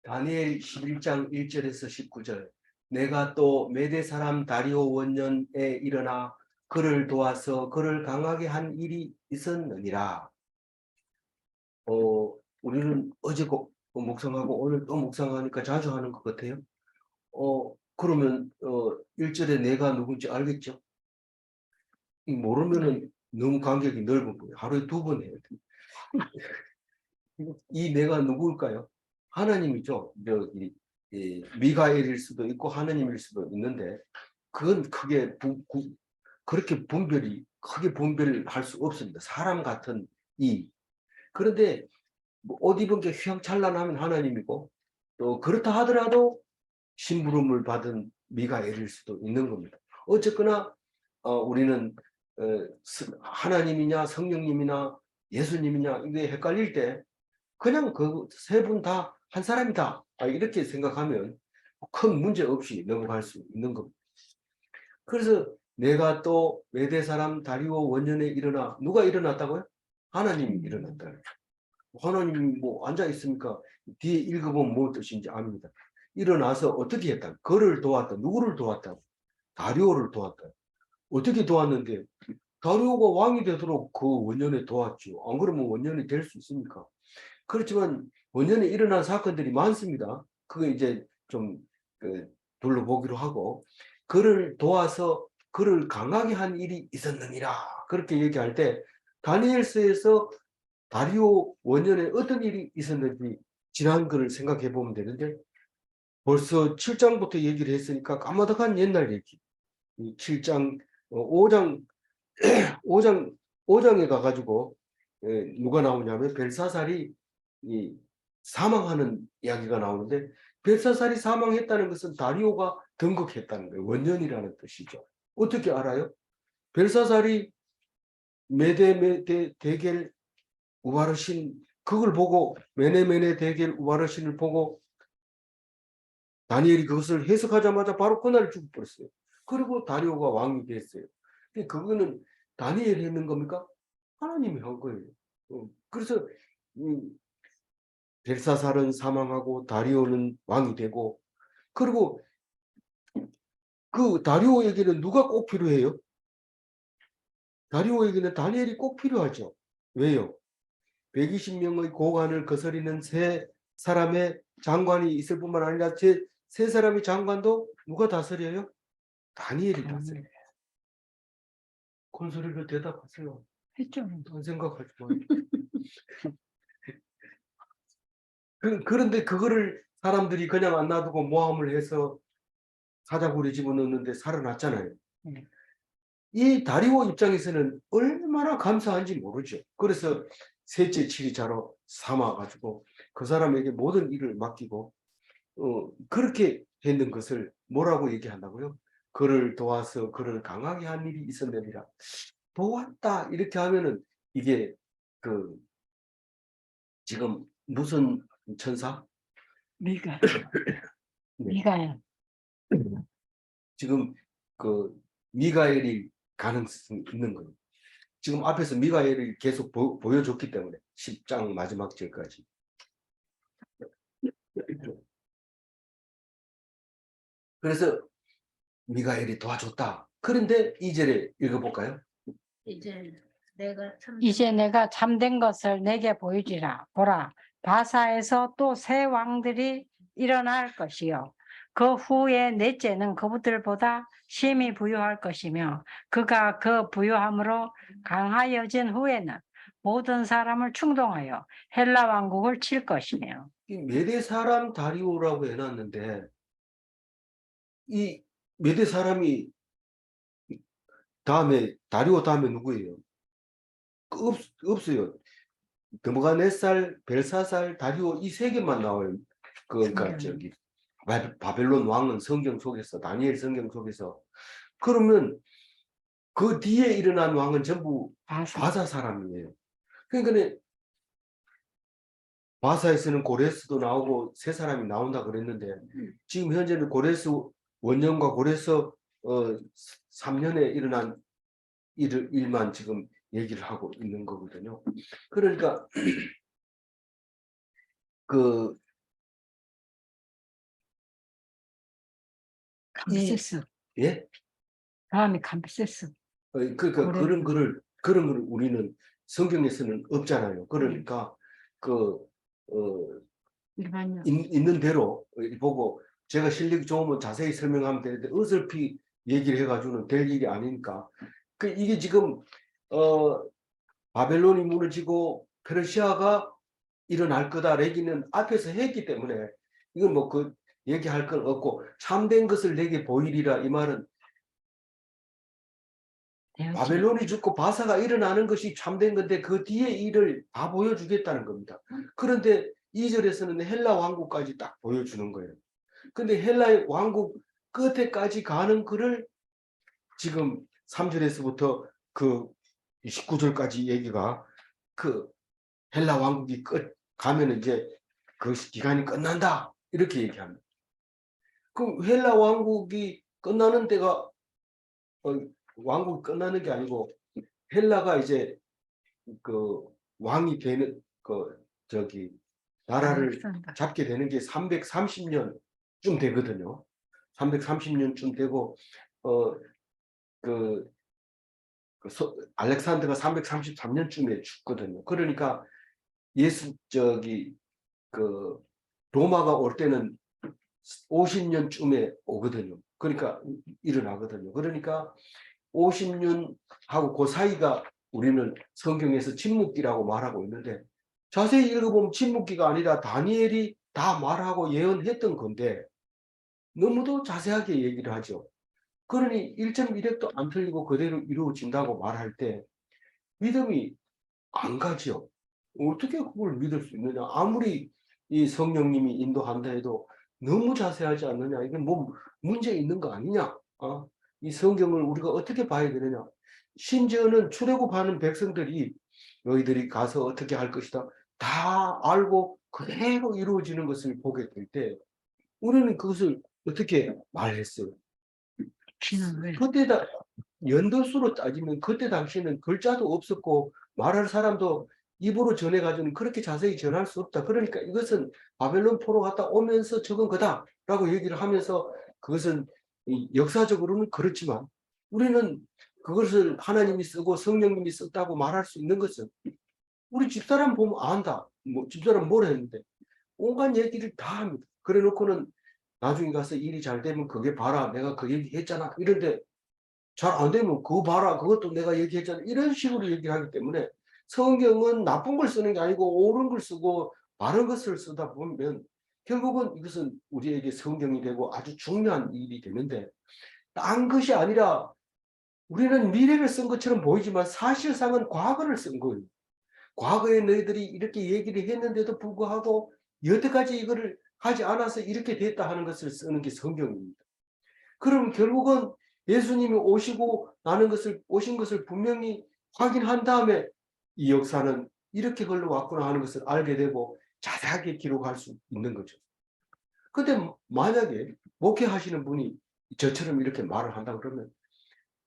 다니엘 11장 1절에서 19절. 내가 또 메대 사람 다리오 원년에 일어나 그를 도와서 그를 강하게 한 일이 있었느니라. 우리는 어제 묵상하고 오늘 또 묵상하니까 자주 하는 것 같아요. 그러면 1절에 내가 누군지 알겠죠? 모르면은 너무 간격이 넓어 보여. 하루에 2번 해야 돼. 이 내가 누구일까요? 하나님이죠. 미가엘일 수도 있고 하나님일 수도 있는데 그건 그렇게 크게 분별할 수 없습니다. 사람 같은 이. 그런데 뭐옷 입은 게 휘황찬란하면 하나님이고 또 그렇다 하더라도 심부름을 받은 미가엘일 수도 있는 겁니다. 어쨌거나 우리는 하나님이냐 성령님이나 예수님이냐 이게 헷갈릴 때 그냥 그 세 분 다 한 사람이다. 이렇게 생각하면 큰 문제 없이 넘어갈 수 있는 겁니다. 그래서 내가 또 메대 사람 다리오 원년에 일어나 누가 일어났다고요? 하나님이 일어났다. 하나님이 뭐 앉아 있으니까 뒤에 읽어보면 무슨 뜻인지 압니다. 일어나서 어떻게 했다? 그를 도왔다. 누구를 도왔다? 다리오를 도왔다. 어떻게 도왔는데 다리오가 왕이 되도록 그 원년에 도왔죠. 안 그러면 원년이 될 수 있습니까? 그렇지만 원년에 일어난 사건들이 많습니다. 그거 이제 좀 둘러보기로 하고 그를 도와서 그를 강하게 한 일이 있었느니라 그렇게 얘기할 때 다니엘서에서 다리오 원년에 어떤 일이 있었는지 지난 글을 생각해 보면 되는데 벌써 7장부터 얘기를 했으니까 까마득한 옛날 얘기. 7장 5장 5장에 가가지고 누가 나오냐면 벨사살이 사망하는 이야기가 나오는데 벨사살이 사망했다는 것은 다리오가 등극했다는 거예요. 원년이라는 뜻이죠. 어떻게 알아요? 벨사살이 메데 데겔 우바르신 그걸 보고 메네메네 데겔 우바르신을 보고 다니엘이 그것을 해석하자마자 바로 그날 죽어버렸어요. 그리고 다리오가 왕이 됐어요. 그거는 다니엘이 했는 겁니까? 하나님이 한 거예요. 그래서 벨사살은 사망하고 다리오는 왕이 되고 그리고 그 다리오에게는 누가 꼭 필요해요? 다리오에게는 다니엘이 꼭 필요하죠. 왜요? 120명의 고관을 거스리는 세 사람의 장관이 있을 뿐만 아니라 제 세 사람의 장관도 누가 다스려요? 다니엘이 다스려요. 큰 소리로 대답하세요. 했죠. 안 생각하지 마. 그런데 그거를 사람들이 그냥 안 놔두고 모함을 해서 사자굴에 집어넣는데 살아났잖아요. 이 다리오 입장에서는 얼마나 감사한지 모르죠. 그래서 셋째 치리자로 삼아가지고 그 사람에게 모든 일을 맡기고 그렇게 했는 것을 뭐라고 얘기한다고요? 그를 도와서 그를 강하게 한 일이 있었느니라. 도왔다 이렇게 하면은 이게 그 지금 무슨 천사? 미가 네. 미가엘. 지금 그 미가엘이 가능성이 있는 거예요. 지금 앞에서 미가엘이 계속 보여줬기 때문에 10장 마지막 절까지. 그래서 미가엘이 도와줬다. 그런데 2절에 읽어볼까요? 이제 내가 참된 것을 내게 보이리라. 보라, 바사에서 또 새 왕들이 일어날 것이요. 그 후에 넷째는 그분들보다 심히 부유할 것이며 그가 그 부유함으로 강하여진 후에는 모든 사람을 충동하여 헬라 왕국을 칠 것이며. 이 메대 사람 다리오라고 해놨는데 이 메대 사람이 다리오 다음에 누구예요? 없어요. 드무갓네살, 벨사살, 다리오 이 세 개만 나와요. 그러니까 저기 바벨론 왕은 성경 속에서 다니엘 성경 속에서 그러면 그 뒤에 일어난 왕은 전부 바사 사람이에요. 그러니까 바사에서는 고레스도 나오고 세 사람이 나온다 그랬는데 지금 현재는 고레스 원년과 고레스 3년에 일어난 일만 지금 얘기를 하고 있는 거거든요. 그러니까 그 캄비세스. 예? 다음이 캄비세스. 그러니까 고레. 그런 거를 우리는 성경에서는 없잖아요. 그러니까 그 일반요. 있는 대로 보고 제가 실력이 좋으면 자세히 설명하면 되는데 어설피 얘기를 해가지고는 될 일이 아니니까 이게 지금 바벨론이 무너지고 페르시아가 일어날 거다 얘기는 앞에서 했기 때문에 이건 뭐 그 얘기할 건 없고 참된 것을 내게 보이리라 이 말은 되었지. 바벨론이 죽고 바사가 일어나는 것이 참된 건데 그 뒤에 일을 다 보여주겠다는 겁니다. 그런데 2절에서는 헬라 왕국까지 딱 보여주는 거예요. 근데 헬라 왕국 끝에까지 가는 글을 지금 3절에서부터 그 19절까지 얘기가 그 헬라 왕국이 끝 가면 이제 그 기간이 끝난다 이렇게 얘기합니다. 그럼 헬라 왕국이 끝나는 때가 왕국이 끝나는 게 아니고 헬라가 이제 그 왕이 되는 그 저기 나라를 알렉산더. 잡게 되는 게 330년쯤 되거든요. 330년쯤 되고 그 알렉산더가 333년쯤에 죽거든요. 그러니까 그 로마가 올 때는 50년쯤에 오거든요. 그러니까 일어나거든요. 그러니까 50년하고 그 사이가 우리는 성경에서 침묵기라고 말하고 있는데 자세히 읽어보면 침묵기가 아니라 다니엘이 다 말하고 예언했던 건데 너무도 자세하게 얘기를 하죠. 그러니 1.1핵도 안 틀리고 그대로 이루어진다고 말할 때 믿음이 안 가죠. 어떻게 그걸 믿을 수 있느냐. 아무리 이 성령님이 인도한다 해도 너무 자세하지 않느냐. 이게 뭐 문제 있는 거 아니냐. 이 성경을 우리가 어떻게 봐야 되느냐. 심지어는 출애굽하는 백성들이 너희들이 가서 어떻게 할 것이다. 다 알고 그대로 이루어지는 것을 보게 될 때 우리는 그것을 어떻게 말했어요. 지는 왜? 그때다 연도수로 따지면 그때 당시에는 글자도 없었고 말할 사람도 입으로 전해가지고는 그렇게 자세히 전할 수 없다. 그러니까 이것은 바벨론 포로 갔다 오면서 적은 거다라고 얘기를 하면서 그것은 역사적으로는 그렇지만 우리는 그것을 하나님이 쓰고 성령님이 썼다고 말할 수 있는 것은 우리 집사람 보면 안다. 뭐 집사람 뭐라 했는데 온갖 얘기를 다 합니다. 그래 놓고는 나중에 가서 일이 잘 되면 그게 봐라 내가 그 얘기 했잖아 이런데 잘 안 되면 그거 봐라 그것도 내가 얘기했잖아 이런 식으로 얘기를 하기 때문에 성경은 나쁜 걸 쓰는 게 아니고 옳은 걸 쓰고 바른 것을 쓰다 보면 결국은 이것은 우리에게 성경이 되고 아주 중요한 일이 되는데 딴 것이 아니라 우리는 미래를 쓴 것처럼 보이지만 사실상은 과거를 쓴 거예요. 과거에 너희들이 이렇게 얘기를 했는데도 불구하고 여태까지 이거를 하지 않아서 이렇게 됐다 하는 것을 쓰는 게 성경입니다. 그럼 결국은 예수님이 오신 것을 분명히 확인한 다음에 이 역사는 이렇게 흘러왔구나 하는 것을 알게 되고 자세하게 기록할 수 있는 거죠. 근데 만약에 목회하시는 분이 저처럼 이렇게 말을 한다 그러면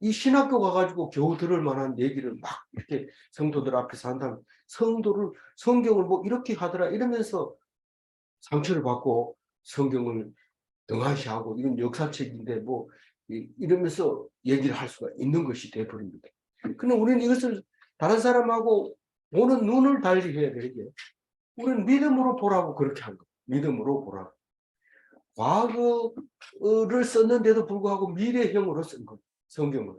이 신학교 가가지고 겨우 들을 만한 얘기를 막 이렇게 성도들 앞에서 한다면 성경을 뭐 이렇게 하더라 이러면서 상처를 받고 성경을 등한시하고 이건 역사책인데 뭐 이러면서 얘기를 할 수가 있는 것이 돼버립니다. 근데 우리는 이것을 다른 사람하고 보는 눈을 달리 해야 되게 우리는 믿음으로 보라고 그렇게 한 거예요. 믿음으로 보라고. 과거를 썼는데도 불구하고 미래형으로 쓴 거예요. 성경을.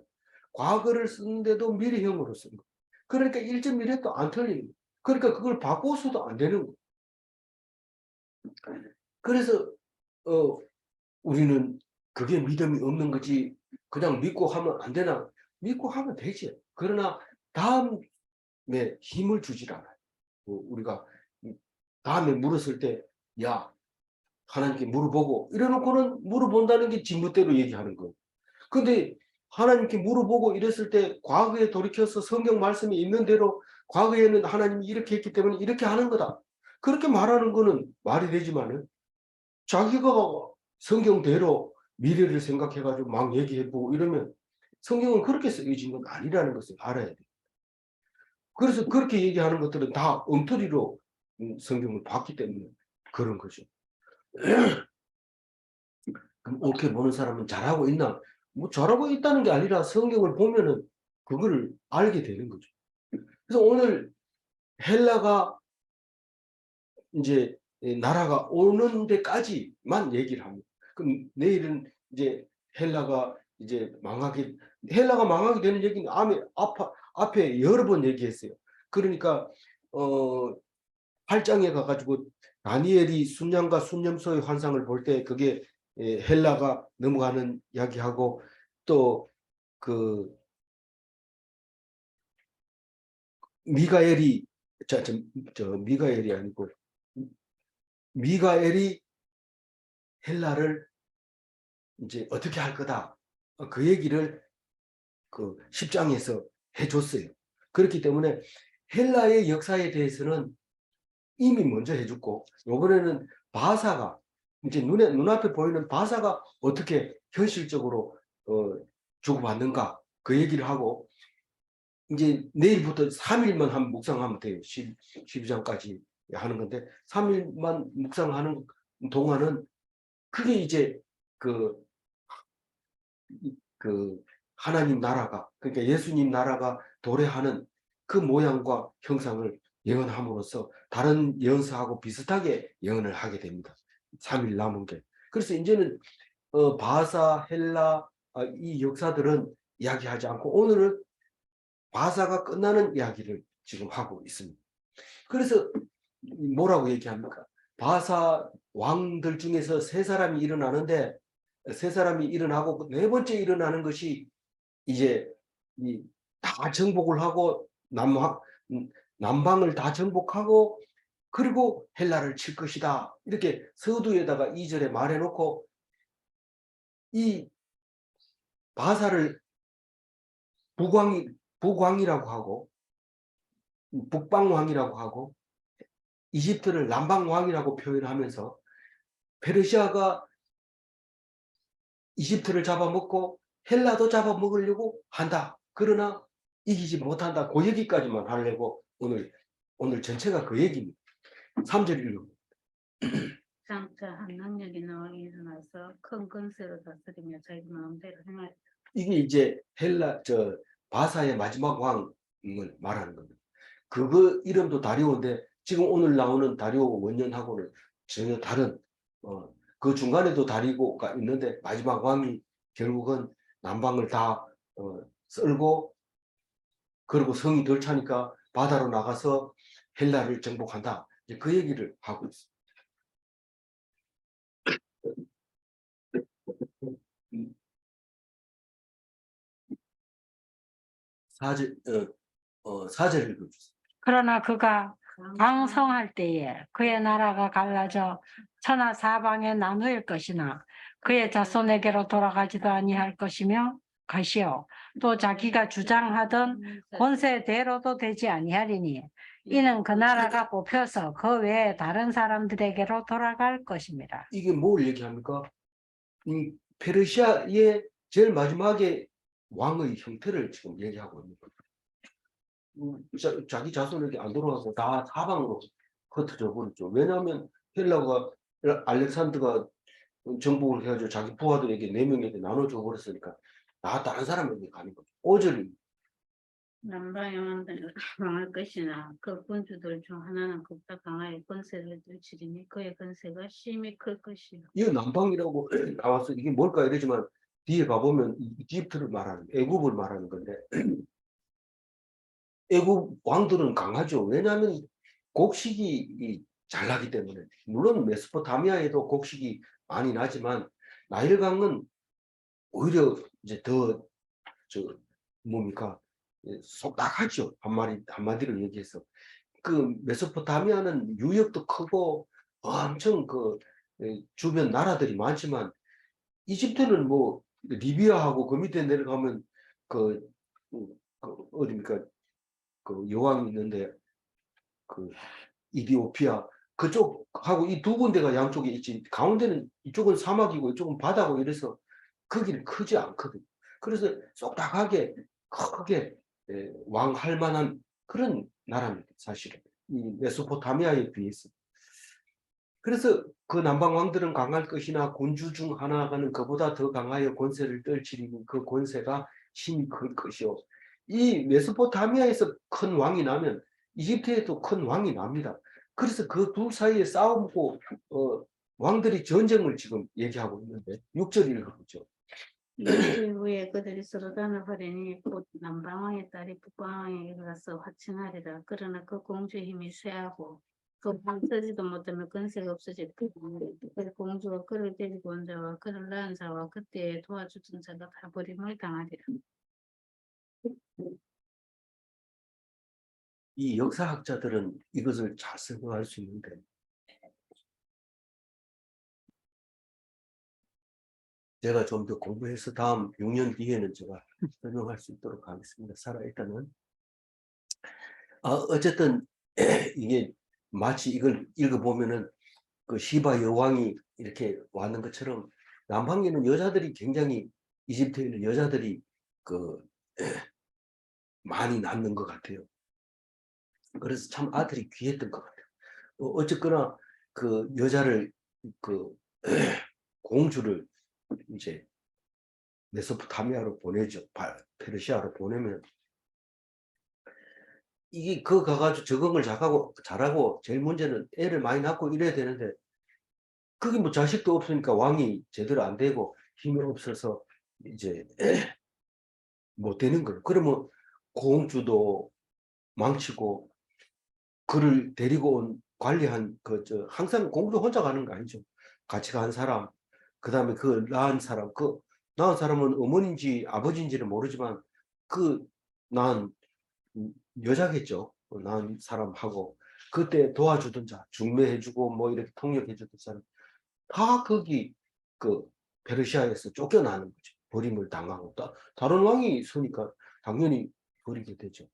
과거를 쓰는데도 미래형으로 쓴 거예요. 그러니까 1.1핵도 안 틀리는 거예요. 그러니까 그걸 바꿔서도 안 되는 거예요. 그래서 우리는 그게 믿음이 없는 거지 그냥 믿고 하면 안 되나? 믿고 하면 되지. 그러나 다음에 힘을 주질 않아요. 우리가 다음에 물었을 때 야 하나님께 물어보고 이래놓고는 물어본다는 게 진부대로 얘기하는 거예요. 근데 하나님께 물어보고 이랬을 때 과거에 돌이켜서 성경 말씀이 있는 대로 과거에는 하나님이 이렇게 했기 때문에 이렇게 하는 거다. 그렇게 말하는 거는 말이 되지만은 자기가 성경대로 미래를 생각해가지고 막 얘기해보고 이러면 성경은 그렇게 쓰여진 건 아니라는 것을 알아야 돼요. 그래서 그렇게 얘기하는 것들은 다 엉터리로 성경을 봤기 때문에 그런 거죠. 그럼 옳게 보는 사람은 잘하고 있나? 뭐 잘하고 있다는 게 아니라 성경을 보면은 그거를 알게 되는 거죠. 그래서 오늘 헬라가 이제 나라가 오는 데까지만 얘기를 합니다. 그럼 내일은 이제 헬라가 이제 헬라가 망하게 되는 얘기는 앞에 여러 번 얘기했어요. 그러니까 어 8장에 가가지고 다니엘이 순양과 순념소의 환상을 볼 때 그게 헬라가 넘어가는 이야기하고 또 그 미가엘이 미가엘이 아니고 미가엘이 헬라를 이제 어떻게 할 거다. 그 얘기를 그 10장에서 해줬어요. 그렇기 때문에 헬라의 역사에 대해서는 이미 먼저 해줬고, 이번에는 바사가, 이제 눈앞에 보이는 바사가 어떻게 현실적으로, 주고받는가, 그 얘기를 하고, 이제 내일부터 3일만 한 묵상하면 돼요. 12장까지 하는 건데, 3일만 묵상하는 동안은 그게 이제 그 그 하나님 나라가 그러니까 예수님 나라가 도래하는 그 모양과 형상을 예언함으로써 다른 예언서하고 비슷하게 예언을 하게 됩니다. 3일 남은 게. 그래서 이제는 바사, 헬라 이 역사들은 이야기하지 않고 오늘은 바사가 끝나는 이야기를 지금 하고 있습니다. 그래서 뭐라고 얘기합니까? 바사 왕들 중에서 세 사람이 일어나는데 세 사람이 일어나고 네 번째 일어나는 것이 이제 다 정복을 하고 남방을 다 정복하고 그리고 헬라를 칠 것이다. 이렇게 서두에다가 2절에 말해놓고 이 바사를 북왕이라고 하고 북방왕이라고 하고 이집트를 남방왕이라고 표현하면서 페르시아가 이집트를 잡아먹고 헬라도 잡아먹으려고 한다. 그러나 이기지 못한다. 그 얘기까지만 하려고 오늘 전체가 그 얘기입니다. 3절 읽어. 장차 한 능력이 나와 일어나서 큰 권세로 다스리며 자기 마음대로 행하였다. 이게 이제 바사의 마지막 왕을 말하는 겁니다. 그거 이름도 다리오인데 지금 오늘 나오는 다리오 원년하고는 전혀 다른 그 중간에도 다리오가 있는데 마지막 왕이 결국은 남방을 다 썰고 그리고 성이 덜 차니까 바다로 나가서 헬라를 정복한다. 이제 그 얘기를 하고 있습니다. 4절 읽어주세요. 그러나 그가 왕성할 때에 그의 나라가 갈라져 천하 사방에 나누일 것이나 그의 자손에게로 돌아가지도 아니할 것이요 또 자기가 주장하던 권세대로도 되지 아니하리니 이는 그 나라가 뽑혀서 그 외에 다른 사람들에게로 돌아갈 것입니다. 이게 뭘 얘기합니까? 페르시아의 제일 마지막에 왕의 형태를 지금 얘기하고 있는 거예요. 자기 자손에게 안 돌아가고 다 사방으로 흩어져 버렸죠. 왜냐하면 헬라가 알렉산더가 정복을 해가지고 자기 부하들에게 4명에게 나눠줘 버렸으니까 다 다른 사람에게 가는 거죠. 5절입니다. 남방의 왕들을 강할 것이나 그 군주들 중 하나는 그보다 강하여 권세를 들치리니 그의 권세가 심히 클 것이요. 이 남방이라고 나와서 이게 뭘까 이러지만 뒤에 가보면 이집트를 말하는 애굽을 말하는 건데 애굽 왕들은 강하죠. 왜냐하면 곡식이 잘 나기 때문에. 물론 메소포타미아에도 곡식이 많이 나지만 나일강은 오히려 이제 더 뭡니까 속닥하죠. 한마디로 얘기해서 그 메소포타미아는 유역도 크고 엄청 주변 나라들이 많지만 이집트는 뭐 리비아하고 그 밑에 내려가면 어디입니까 그 여왕이 있는데 그 이디오피아 그쪽하고 이 두 군데가 양쪽에 있지 가운데는 이쪽은 사막이고 이쪽은 바다고 이래서 크기는 크지 않거든. 그래서 쏙닥하게 크게 왕할 만한 그런 나라입니다. 사실은 이 메소포타미아에 비해서. 그래서 그 남방 왕들은 강할 것이나 군주 중 하나가는 그보다 더 강하여 권세를 떨치리니 그 권세가 힘이 클 것이요. 이 메소포타미아에서 큰 왕이 나면 이집트에도 큰 왕이 납니다. 그래서 그 둘 사이에 싸움고 왕들이 전쟁을 지금 얘기하고 있는데 6절 읽어보죠. 일주일 후에 그들이 서로 단합하려니 곧 남방왕의 딸이 북방왕에게 가서 화친하리라. 그러나 그 공주의 힘이 쇠하고 그 쓰지도 못하면 근세가 없어질 그 공주가 그를 데리고 온 자와 그를 낳은 자와 그때에 도와주던 자가 다 버림을 당하리라. 이 역사학자들은 이것을 잘 설명할 수 있는데 제가 좀 더 공부해서 다음 6년 뒤에는 제가 설명할 수 있도록 하겠습니다. 일단은 어쨌든 이게 마치 이걸 읽어보면은 그 시바 여왕이 이렇게 왔는 것처럼 남방에는 여자들이 굉장히 이집트에는 여자들이 그 많이 낳는 것 같아요. 그래서 참 아들이 귀했던 것 같아요. 어쨌거나 그 여자를 그 공주를 이제 메소포타미아로 보내죠. 페르시아로 보내면 이게 그 가가지고 적응을 잘하고 제일 문제는 애를 많이 낳고 이래야 되는데 그게 뭐 자식도 없으니까 왕이 제대로 안 되고 힘이 없어서 이제 못 되는 거예요. 그러면 공주도 망치고 그를 데리고 온 관리한 항상 공주 혼자 가는 거 아니죠. 같이 간 사람, 그 다음에 그 낳은 사람은 어머니인지 아버지인지는 모르지만 그 낳은 여자겠죠. 낳은 사람하고 그때 도와주던 자, 중매해주고 뭐 이렇게 통역해주던 사람 다 거기 그 페르시아에서 쫓겨나는 거죠. 버림을 당하고 다른 왕이 있으니까 당연히 버리게 되죠.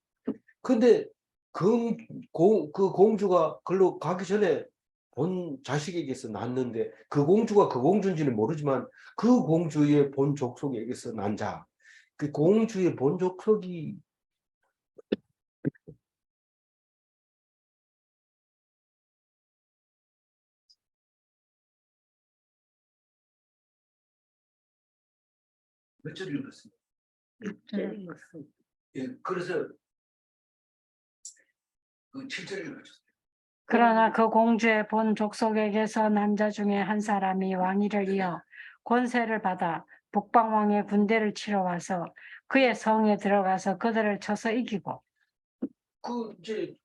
근데 그 공주가 글로 가기 전에 본 자식에게서 낳았는데 그 공주가 그 공주인지는 모르지만 그 공주의 본 족속에게서 난 자, 그 공주의 본 족속이 몇 절 읽었습니다. 예, 그래서 그 7절 읽었어요. 그러나 그 공주의 본 족속에게서 남자 중에 한 사람이 왕위를 이어 권세를 받아 북방왕의 군대를 치러 와서 그의 성에 들어가서 그들을 쳐서 이기고 이제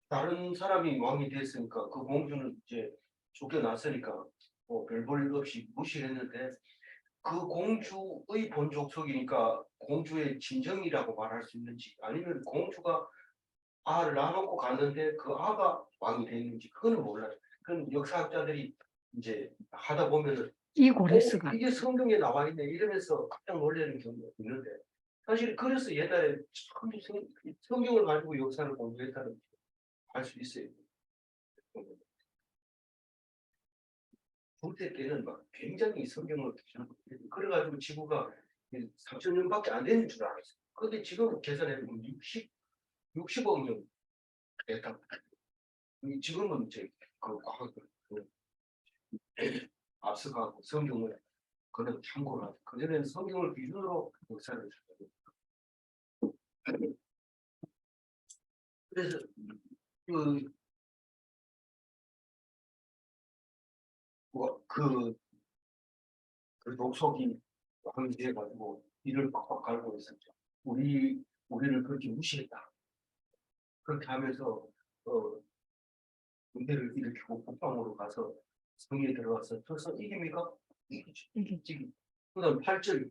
다른 사람이 왕이 됐으니까 그 공주는 이제 쫓겨났으니까 별 볼 일 없이 무시했는데 그 공주의 본 족속이니까 공주의 친정이라고 말할 수 있는지 아니면 공주가 아를 낳아놓고 갔는데 그 아가 왕이 됐는지 그거는 몰라요. 그건 역사학자들이 이제 하다 보면은 이고레스가 이게 성경에 나와 있네 이러면서 깜짝 놀라는 경우가 있는데 사실 그래서 옛날에 참 성경을 가지고 역사를 공부했다는 알 수 있어요. 중세 때는 막 굉장히 성경을 그래가지고 지구가 3,000년밖에 안 되는 줄 알았어요. 근데 지금 계산해보면 60억 년 됐다. 지금은 이제 그 과학을 앞서가고 성경을 그런 참고를 하죠. 그전에는 성경을 기준으로 역사를 했어요. 그래서 그, 그 독속이 황제해가지고 이를 빡빡 갈고 있었죠. 우리를 그렇게 무시했다. 그렇게 하면서 군대를 일으키고 북방으로 가서 성에 들어가서 쳐서 이깁니까? 이기지. 그다음 8절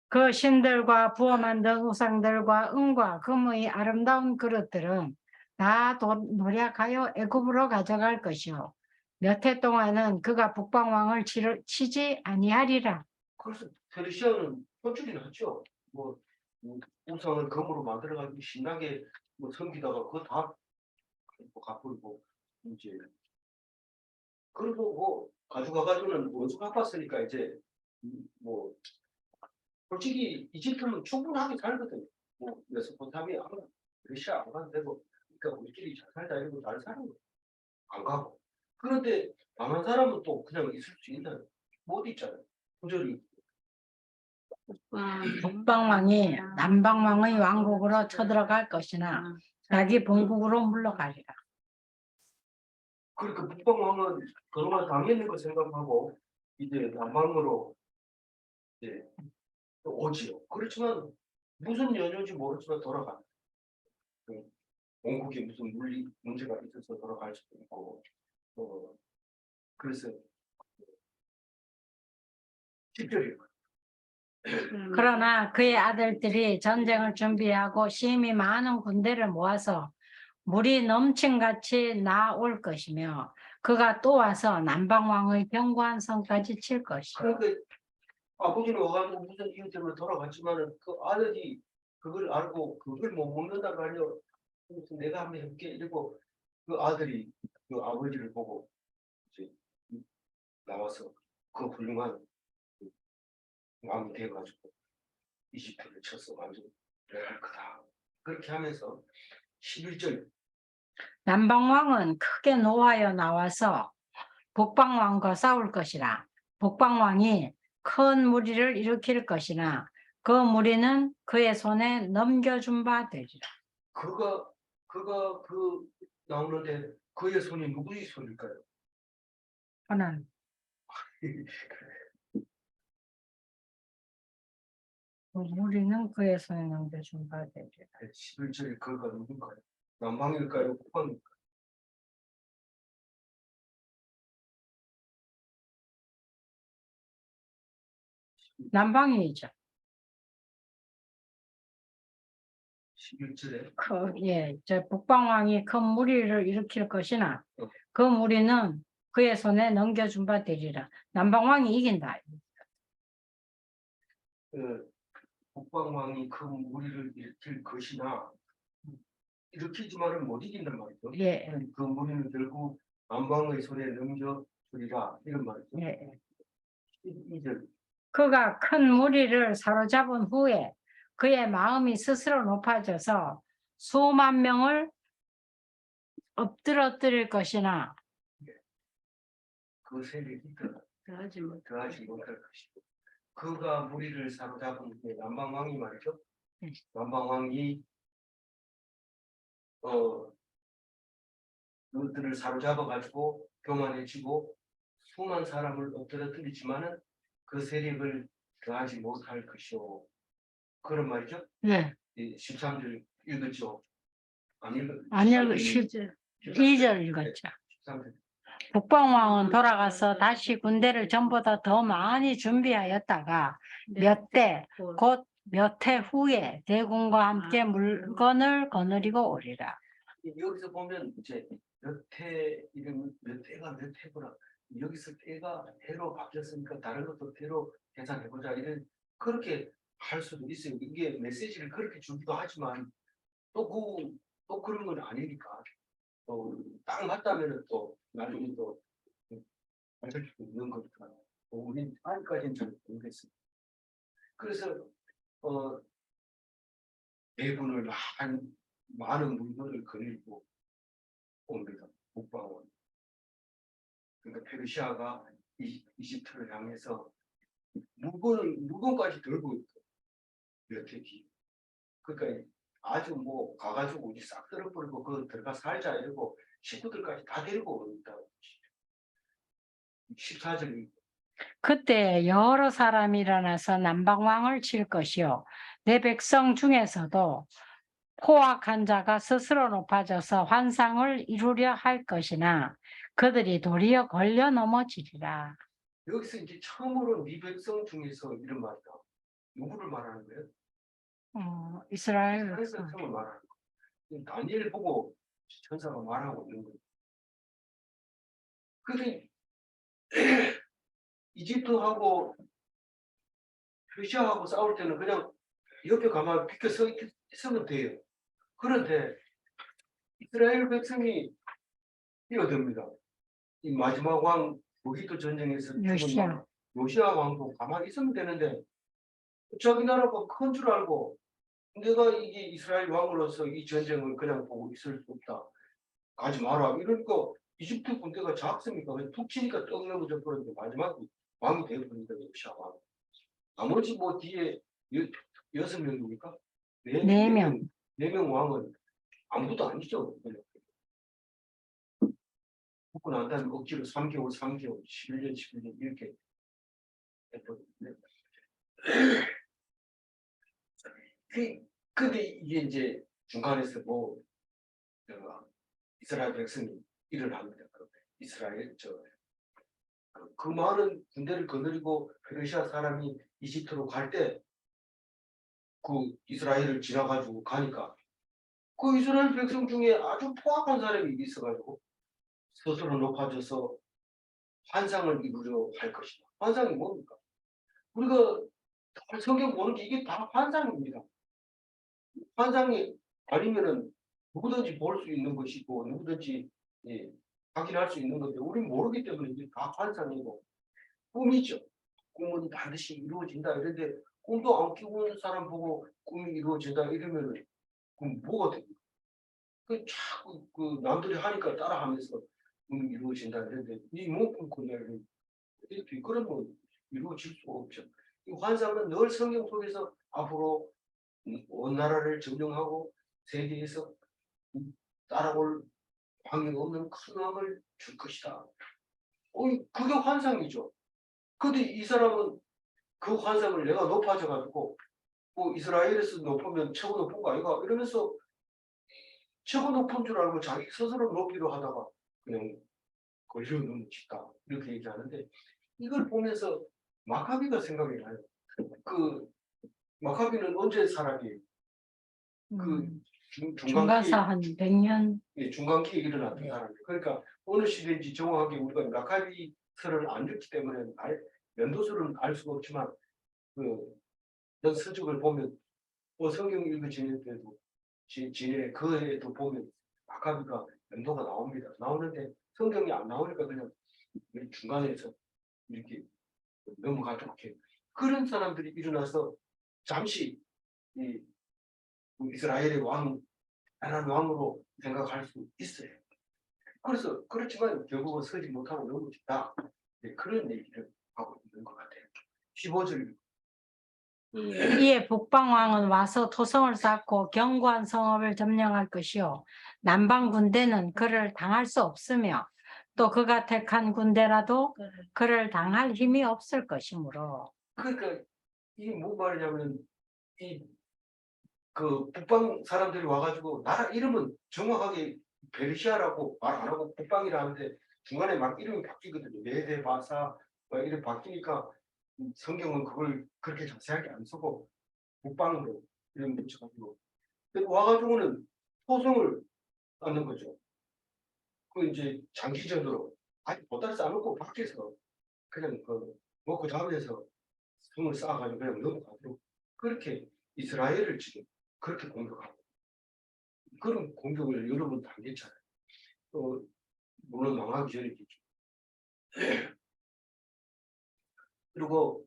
그 신들과 부어 만든 우상들과 은과 금의 아름다운 그릇들은 다 노략하여 애굽으로 가져갈 것이요 몇 해 동안은 그가 북방왕을 치지 아니하리라. 그래서 페르시아는 혼쭐이 났죠. 우상을 금으로 만들어가지고 신나게 섬기다가 그거 다 갚고 이제 그리고 가져가가지고는 원수 갚았으니까 이제 뭐 솔직히 이집트는 충분하게 살거든요. 메소포타미아 러시아 안 가도 되고 그러니까 우리끼리 잘 살자 이러고 잘 사는 거안 가고 그런데 남한 사람은 또 그냥 있을 수 있나요? 못 있잖아요. 부절이. 북방왕이 남방왕의 왕국으로 쳐들어갈 것이나 자기 본국으로 물러가리라. 그러니까 북방왕은 그동안 당했는 거 생각하고 이제 남방으로 이제 오지요. 그렇지만 무슨 연유인지 모르지만 돌아가. 원국에 무슨 물리 문제가 있어서 돌아갈 수도 있고, 그래서 10절이에요. 그러나 그의 아들들이 전쟁을 준비하고 심히 많은 군대를 모아서 물이 넘친같이 나올 것이며 그가 또 와서 남방왕의 견고한 성까지 칠 것이요. 그러니까 아버지는 와가지고 무슨 이유 때문에 돌아갔지만은 그 아들이 그걸 알고 그걸 못 먹는다고 하려 그래서 내가 한번 해볼게 이러고 그 아들이 그 아버지를 보고 이제 나와서 그 훌륭한 그 왕이 돼가지고 이집트를 쳤어 가지고 내가 크다 그렇게 하면서 11절 남방왕은 크게 노하여 나와서 북방왕과 싸울 것이라. 북방왕이 큰 무리를 일으킬 것이나 그 무리는 그의 손에 넘겨준 바 되리라. 그가 그 나오는데 그의 손이 누구의 손일까요? 하나님. 그 무리는 그의 손에 넘겨준 바 되리라. 11절에 그가 누군가요? 남방일까요? 북방일까요? 남방이죠. 11절에 저 북방왕이 큰 무리를 일으킬 것이나 그 무리는 그의 손에 넘겨준 바 되리라. 남방왕이 이긴다. 그 북방왕이 큰 무리를 일으킬 것이나 일으키지만은 못 이긴단 말이죠. 예, 그 무리는 결국 남방의 손에 넘겨주리라 이런 말이죠. 예. 이제 그가 큰 무리를 사로잡은 후에 그의 마음이 스스로 높아져서 수만 명을 엎드러뜨릴 것이나 그 세력이 더하지 못. 더하지 못할 것이고 그가 무리를 사로잡은 그 남방왕이 말이죠. 네. 남방왕이 그들을 사로잡아 가지고 교만해지고 수만 사람을 엎드러뜨리지만은 그 세력을 더하지 못할 것이오. 그런 말이죠. 네. 13절 읽었죠. 아니요, 2절. 2절 읽었죠. 13절. 북방왕은 돌아가서 다시 군대를 전보다 더 많이 준비하였다가 몇 대, 곧 몇 해 후에 대군과 함께 물건을 거느리고 오리라. 여기서 보면 이제 몇 해 이런 몇 해가 몇 해구나. 여기서 해가 해로 바뀌었으니까 다른 것도 해로 계산해보자 이런 그렇게 할 수도 있어요. 이게 메시지를 그렇게 주기도 하지만 또 그런 건 아니니까 또 딱 맞다면은 또 나중에 또 만들 수도 있는 거니까 우린 아직까지는 잘 모르겠습니다. 그래서 대군을 많은 물건을 거느리고 옵니다. 북방원. 그러니까 페르시아가 이집트를 향해서 물건까지 들고 있고 몇 해 뒤. 그러니까 아주 뭐 가가지고 우리 싹 쓸어버리고 그 들어가 살자 이러고 식구들까지 다 데리고 온다고. 14절이 그때 여러 사람이 일어나서 남방왕을 칠 것이요. 내 백성 중에서도 포악한 자가 스스로 높아져서 환상을 이루려 할 것이나 그들이 도리어 걸려 넘어지리라. 여기서 이제 처음으로 네 백성 중에서 이런 말이다. 누구를 말하는 거예요? 이스라엘 이스라엘 백성. 백성을 말하는 거예요. 다니엘 보고 천사가 말하고 있는 거예요. 근데 이집트하고 러시아하고 싸울 때는 그냥 옆에 가만 비켜 서면 돼요. 그런데 이스라엘 백성이 뛰어듭니다. 이 마지막 왕 무기토 전쟁에서 요시야. 요시야 왕도 가만히 있으면 되는데 자기 나라가 큰 줄 알고 내가 이게 이스라엘 왕으로서 이 전쟁을 그냥 보고 있을 수 없다. 가지 마라. 이러니까 이집트 군대가 작습니까? 툭 치니까 떡 넘어져 버렸는데 마지막에 왕이 되어버리니까 요시아 왕. 나머지 뭐 뒤에 6명입니까? 네 명. 4명 왕은 아무것도 아니죠. 붙고 난 다음에 억지로 3개월, 11년, 11년 이렇게 했거든요. 근데 이게 이제 중간에서 뭐 이스라엘 백성이 일어납니다. 이스라엘 그 많은 군대를 거느리고 페르시아 사람이 이집트로 갈 때 그 이스라엘을 지나가지고 가니까 그 이스라엘 백성 중에 아주 포악한 사람이 있어가지고 스스로 높아져서 환상을 이루려 할 것이다. 환상이 뭡니까? 우리가 성경 보는 게 이게 다 환상입니다. 환상이 아니면은 누구든지 볼 수 있는 것이고 누구든지 예, 확인할 수 있는 건데 우리는 모르기 때문에 이게 다 환상이고 꿈이죠. 꿈은 반드시 이루어진다. 이런데 꿈도 안 끼고 사람 보고 꿈이 이루어진다 이러면은 그럼 뭐가 됩니까? 그 자꾸 그 남들이 하니까 따라하면서 꿈이 이루어진다 이런데 이 몸꿈 꾸냐면 이렇게 그런 건 이루어질 수가 없죠. 이 환상은 늘 성경 속에서 앞으로 온 나라를 점령하고 세계에서 따라올 방이 없는 큰 왕을 줄 것이다. 그게 환상이죠. 근데 이 사람은 그 환상을 내가 높아져 가지고 뭐 이스라엘에서 높으면 최고 높은 거 아이가 이러면서 최고 높은 줄 알고 자기 스스로 높이려 하다가 그냥 걸려놓은 짓다 이렇게 얘기하는데 이걸 보면서 마카비가 생각이 나요. 그 마카비는 언제 살았기? 그 중간사 한 100년. 예, 중간기에 일어났던 네. 사람들. 그러니까 어느 시대인지 정확하게 우리가 마카비서를 안 읽기 때문에 연도수는 알 수가 없지만 그 서적을 보면 뭐 성경 읽어지는 때도 지내 그 해에도 보면 마카비가 연도가 나옵니다. 나오는데 성경이 안 나오니까 그냥 중간에서 이렇게 넘어가도록 이렇게 그런 사람들이 일어나서 잠시 이 이스라엘의 하나님 왕으로 생각할 수 있어요. 그래서 그렇지만 결국은 서지 못하고 넘어진다. 네, 그런 얘기를 하고 있는 것 같아요. 15절 이에 북방왕은 와서 토성을 쌓고 견고한 성읍을 점령할 것이요 남방 군대는 그를 당할 수 없으며 또 그가 택한 군대라도 그를 당할 힘이 없을 것이므로. 그러니까 이게 뭔 말이냐면 이 그 북방 사람들이 와가지고 나라 이름은 정확하게 베르시아라고 말 안 하고 북방이라 하는데 중간에 막 이름이 바뀌거든요. 메데 바사 이름 바뀌니까 성경은 그걸 그렇게 자세하게 안 쓰고 북방으로 이름 붙여가지고 와가지고는 토성을 쌓는 거죠. 그 이제 장기전으로 아니 보따리 싸놓고 밖에서 그냥 그 먹고 자면서 성을 쌓아가지고 그냥 넘어가도록 그렇게 이스라엘을 지금 그렇게 공격하고 그런 공격을 여러 번 당했잖아요. 또 물론 망하기 전이겠죠. 그리고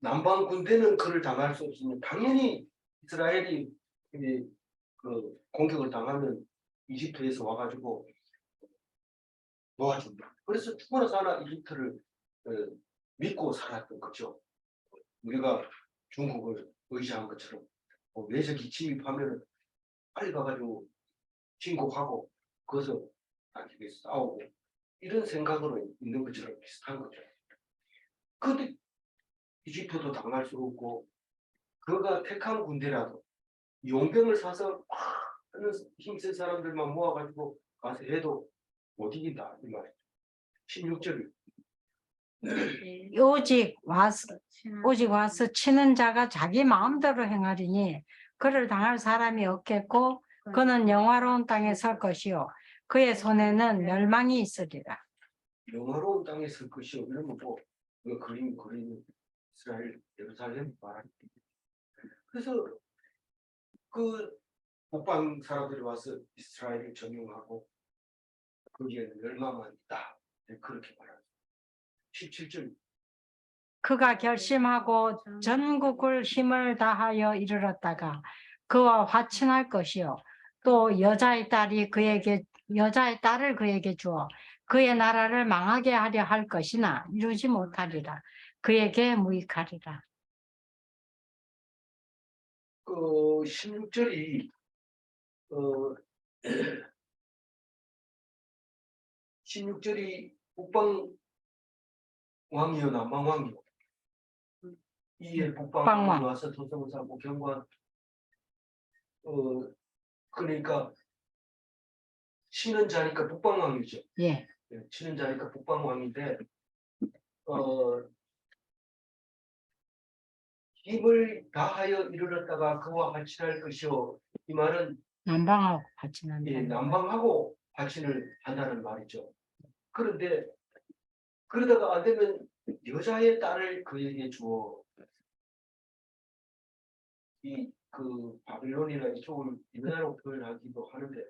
남방 군대는 그를 당할 수 없으면 당연히 이스라엘이 이제 그 공격을 당하면 이집트에서 와가지고 도와준다. 그래서 죽어나 사나 이집트를 믿고 살았던 거죠. 우리가 중국을 의지한 것처럼 외적이 침입하면 빨리 가가지고 진국하고 거기서 나중에 싸우고 이런 생각으로 있는 것처럼 비슷한 거죠. 그런데 이집트도 당할 수 없고 그가 택한 군대라도 용병을 사서 하는 힘센 사람들만 모아가지고 가서 해도 못 이긴다 이 말이죠. 16절 오직 와서 치는 자가 자기 마음대로 행하리니 그를 당할 사람이 없겠고 그는 영화로운 땅에 설 것이요 그의 손에는 멸망이 있으리라. 영화로운 땅에 설 것이요 이러면 뭐 그림 이스라엘 예루살렘 말하는 그래서 그 북방 사람들이 와서 이스라엘을 점령하고 거기에는 멸망만 있다 그렇게 말합니다. 17절 그가 결심하고 전국을 힘을 다하여 이르렀다가 그와 화친할 것이요 또 여자의 딸을 그에게 주어 그의 나라를 망하게 하려 할 것이나 이루지 못하리라. 그에게 무익하리라. 그 16절이 16절이 북방 왕이요 남방 왕이요 이에 북방 북방왕. 왕이 와서 도성을 사고 경관 그러니까 치는 자니까 북방 왕이죠. 예. 치는 자니까 북방 왕인데 힘을 다하여 이르렀다가 그와 화친할 것이요 이 말은 남방하고 화친한다. 예, 남방하고 화친을 한다는 말이죠. 그런데 그러다가 안 되면 여자의 딸을 그에게 주어 이 그 바빌론이나 이쪽을 이나라로 표현하기도 하는데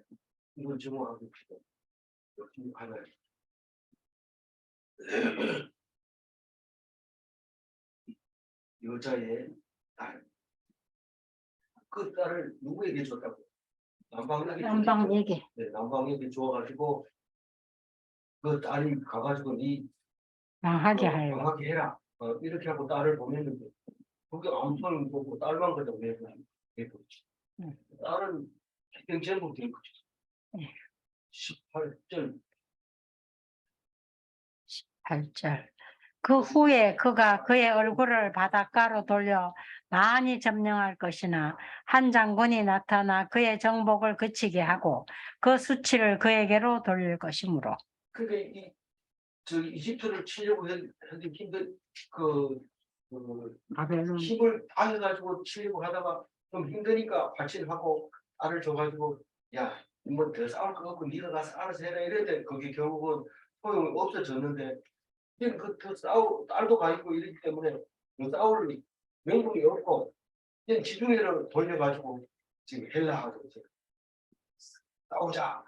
이걸 정확하게 필요 여기 하나요. 여자의 딸. 그 딸을 누구에게 줬다고? 남방에게. 네, 남방에게 줘가지고 그 딸이 가가지고 네 망하게 하려. 망하게 해라. 이렇게 하고 딸을 보냈는데 그게 아무 소용 없고 딸만 그냥 내버렸지. 딸은 기병전국 된 거지. 18절 8절. 그 후에 그가 그의 얼굴을 바닷가로 돌려 많이 점령할 것이나 한 장군이 나타나 그의 정복을 그치게 하고 그 수치를 그에게로 돌릴 것이므로. 그게 저 이집트를 치려고 했는데 바벨론. 힘을 다 해가지고 치려고 하다가 좀 힘드니까 화친하고 딸을 줘가지고 야 뭐 더 싸울 거 없고 네가 가서 알아서 해라 이랬는데 그게 결국은 소용이 없어졌는데 지금 딸도 가 있고 이러기 때문에 뭐 싸울 명분이 없고 그냥 지중해를 돌려가지고 지금 헬라하고 이제 싸우자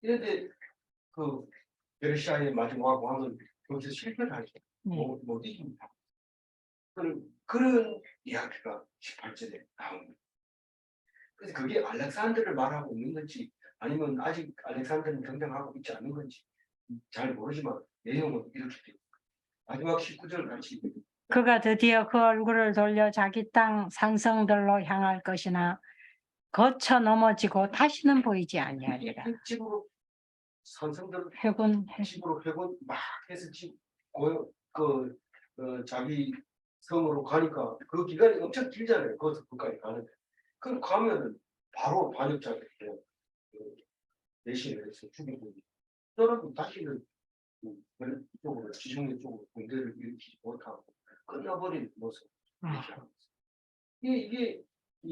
이런데 그 페르시아의 마지막 왕은 거기서 실패를 하죠. 못 이깁니다. 그런 이야기가 18절에 나옵니다. 그래서 그게 알렉산더를 말하고 있는 건지 아니면 아직 알렉산더는 등장하고 있지 않은 건지 잘 모르지만 내용은 이렇게 돼요. 마지막 19절 같이 그가 드디어 그 얼굴을 돌려 자기 땅 산성들로 향할 것이나 거쳐 넘어지고 다시는 보이지 아니하리라. 집으로 산성들 회군. 집으로 회군 막 해서 자기 성으로 가니까 그 기간이 엄청 길잖아요. 거기서 거기까지 가는데 그럼 가면은 바로 반역자가 돼요. 대신을 해서 죽이고 그러면 다시는 이쪽으로 지중해 쪽으로 군대를 일으키지 못하고 끝나버린 모습 이렇게 하는 거죠. 이게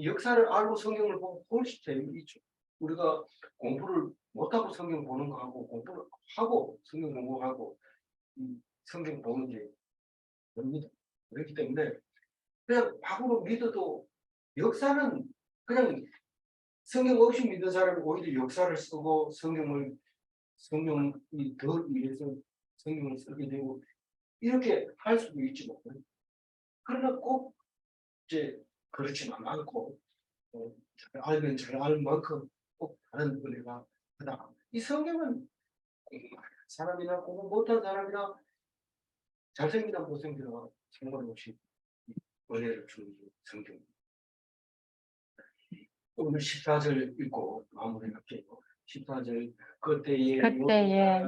역사를 알고 성경을 보고 훨씬 재미있죠. 우리가 공부를 못하고 성경 보는 거하고 공부를 하고 성경 공부하고 성경 보는 게 됩니다. 그렇기 때문에 그냥 밥으로 믿어도 역사는 그냥 성경 없이 믿는 사람은 오히려 역사를 쓰고 성경이 더 위해서 성경을 쓰게 되고 이렇게 할 수도 있지 뭐. 그러나 꼭 이제 그렇지만 않고 잘 알면 잘 아는 만큼 꼭 다른 은혜가 하다. 이 성경은 사람이나 공부 못한 사람이나 잘생기나 못생기나 상관없이 은혜를 주는 성경. 오늘 14절 읽고 마무리할게요. 14절 그때에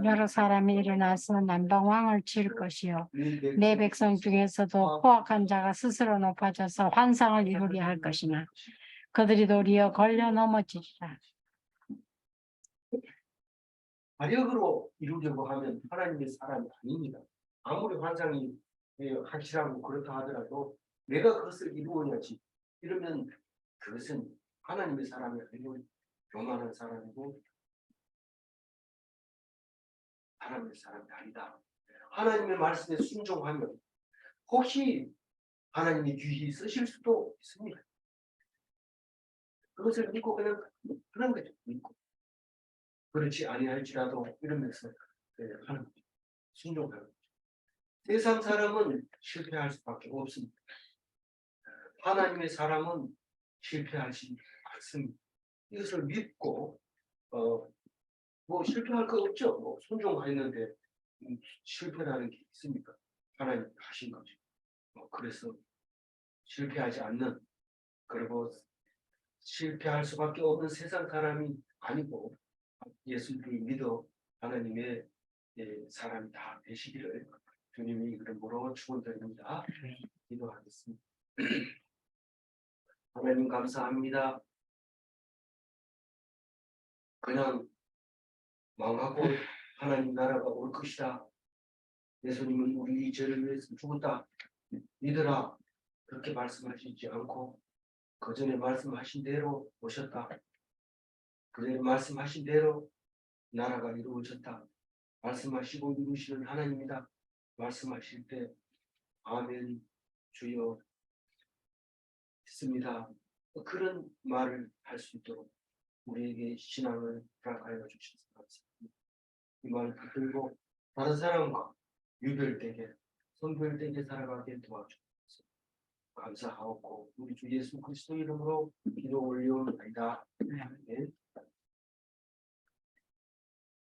여러 사람이 일어나서 남방왕을 칠 것이요 내 백성 중에서도 포악한 자가 스스로 높아져서 환상을 이루게 할 것이나 그들이 도리어 걸려 넘어지리라. 자력으로 이루려고 하면 하나님의 사람이 아닙니다. 아무리 환상이 확실하고 그렇다 하더라도 내가 그것을 이루어야지. 이러면 그것은 하나님의 사람이 아니고 교만한 사람이고 하나님의 사람이 아니다. 하나님의 말씀에 순종하면 혹시 하나님이 귀히 쓰실 수도 있습니다. 그것을 믿고 그냥 그런 거죠. 믿고. 그렇지 아니할지라도 이러면서 하는 거죠. 순종하는 거죠. 세상 사람은 실패할 수밖에 없습니다. 하나님의 사람은 실패하지 않습니다. 이것을 믿고 뭐 실패할 거 없죠. 뭐 순종했는데 실패라는 게 있습니까? 하나님 하신 거죠. 그래서 실패하지 않는, 그리고 실패할 수밖에 없는 세상 사람이 아니고 예수를 믿어 하나님의 사람이 다 되시기를 주님이 이름으로 축원드립니다. 기도하겠습니다. 하나님 감사합니다. 그냥 망하고 하나님 나라가 올 것이다. 예수님은 우리 이 죄를 위해서 죽었다. 믿으라. 그렇게 말씀하시지 않고 그 전에 말씀하신 대로 오셨다. 그 전에 말씀하신 대로 나라가 이루어졌다. 말씀하시고 이루시는 하나님이다. 말씀하실 때 아멘 주여 했습니다. 그런 말을 할 수 있도록 우리에게 신앙을 허락하여 주셔서 감사합니다. 이 말을 붙들고 다른 사람과 유별되게 성별되게 살아가게 도와주셔서 감사하고 우리 주 예수 그리스도 이름으로 기도 올려옵나이다. 아멘.